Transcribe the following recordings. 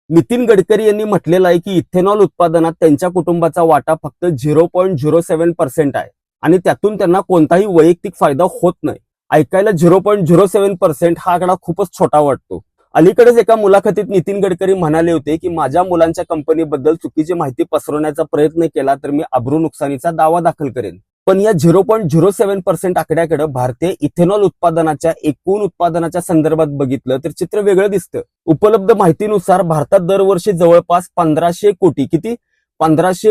नितीन गडकरी यांनी म्हटलेलं आहे की इथेनॉल उत्पादनात त्यांच्या कुटुंबाचा वाटा फक्त 0.07% आहे आणि त्यातून त्यांना कोणताही वैयक्तिक फायदा होत नाही. ऐकायला 0.07% हा आकडा खूपच छोटा वाटतो. अलीकडेच एका मुलाखतीत नितीन गडकरी म्हणाले होते की माझ्या मुलांच्या कंपनीबद्दल चुकीची माहिती पसरवण्याचा प्रयत्न केला तर मी अब्रू नुकसानीचा दावा दाखल करेन. पण या 0.07% आकड्याकडे भारतीय इथेनॉल उत्पादनाच्या एकूण उत्पादनाच्या संदर्भात बघितलं तर चित्र वेगळं दिसतं. उपलब्ध माहितीनुसार भारतात दरवर्षी जवळपास 1500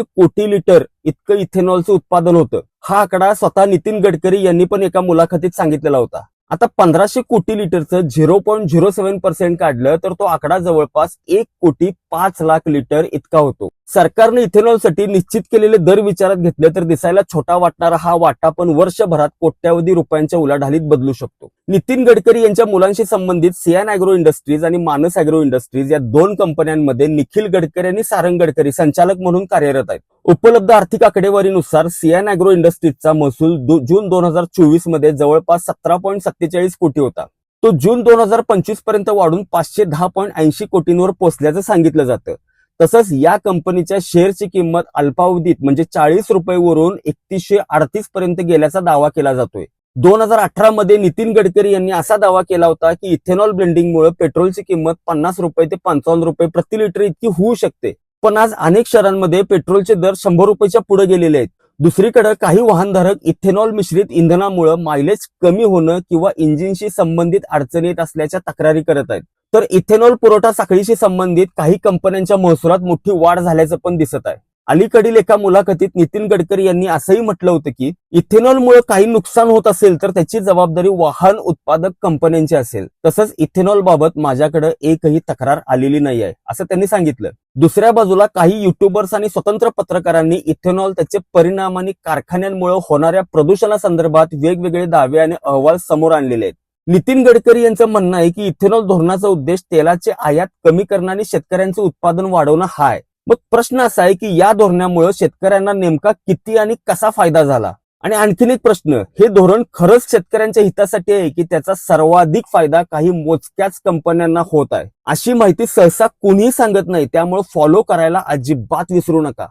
कोटी लिटर इतकं इथेनॉलचं उत्पादन होतं. हा आकडा स्वतः नितीन गडकरी यांनी पण एका मुलाखतीत सांगितलेला होता. आता 1500 कोटी लिटरचं 0.07% काढलं तर तो आकडा जवळपास 1,05,00,000 लिटर इतका होतो. सरकारने इथेनॉलसाठी निश्चित केलेले दर विचारात घेतले तर दिसायला छोटा वाटणारा हा वाटा पण वर्षभरात कोट्यावधी रुपयांच्या उलाढालीत बदलू शकतो. नितीन गडकरी यांच्या मुलांशी संबंधित सियान अॅग्रो इंडस्ट्रीज आणि मानस अॅग्रो इंडस्ट्रीज या दोन कंपन्यांमध्ये निखिल गडकरी आणि सारंग गडकरी संचालक म्हणून कार्यरत आहेत. उपलब्ध आर्थिक आकडेवारीनुसार सियान अॅग्रो इंडस्ट्रीजचा महसूल जून 2024 मध्ये जवळपास 17.47 कोटी होता. तो जून 2025 पर्यंत वाढून 510.80 कोटींवर पोहोचल्याचं सांगितलं जातं. तसंच या कंपनीच्या शेअरची किंमत अल्पावधीत म्हणजे 40 रुपयेवरून 3138 पर्यंत गेल्याचा दावा केला जातोय. 2018 मध्ये नितीन गडकरी यांनी असा दावा केला होता की इथेनॉल ब्लेंडिंगमुळे पेट्रोलची किंमत 50 रुपये ते 55 रुपये प्रति लिटर इतकी होऊ शकते. पण आज अनेक शहरांमध्ये पेट्रोलचे दर 100 रुपयाच्या पुढे गेलेले आहेत. दुसरीकडे काही वाहनधारक इथेनॉल मिश्रित इंधनामुळे मायलेज कमी होणं किंवा इंजिनशी संबंधित अडचणी येत असल्याच्या तक्रारी करत आहेत. तर इथेनॉल पुरवठा साखळीशी संबंधित काही कंपन्यांच्या महसुलात मोठी वाढ झाल्याचं पण दिसत आहे. अलीकडील एका मुलाखतीत नितीन गडकरी यांनी असंही म्हटलं होतं की इथेनॉलमुळे काही नुकसान होत असेल तर त्याची जबाबदारी वाहन उत्पादक कंपन्यांची असेल. तसंच इथेनॉल बाबत माझ्याकडे एकही तक्रार आलेली नाही आहे असं त्यांनी सांगितलं. दुसऱ्या बाजूला काही युट्यूबर्स आणि स्वतंत्र पत्रकारांनी इथेनॉल त्याचे परिणाम आणि कारखान्यांमुळे होणाऱ्या प्रदूषणासंदर्भात वेगवेगळे दावे आणि अहवाल समोर आणलेले आहेत. नितीन गडकरी यांचं म्हणणं आहे की इथेनॉल धोरणाचा उद्देश तेलाचे आयात कमी करणं आणि शेतकऱ्यांचं उत्पादन वाढवणं हा आहे. मग प्रश्न असा आहे की या धोरणामुळे शेतकऱ्यांना नेमका किती आणि कसा फायदा झाला. आणि आणखीन एक प्रश्न, हे धोरण खरंच शेतकऱ्यांच्या हितासाठी आहे की त्याचा सर्वाधिक फायदा काही मोजक्याच कंपन्यांना होत आहे. अशी माहिती सहसा कोणीही सांगत नाही, त्यामुळे फॉलो करायला अजिबात विसरू नका.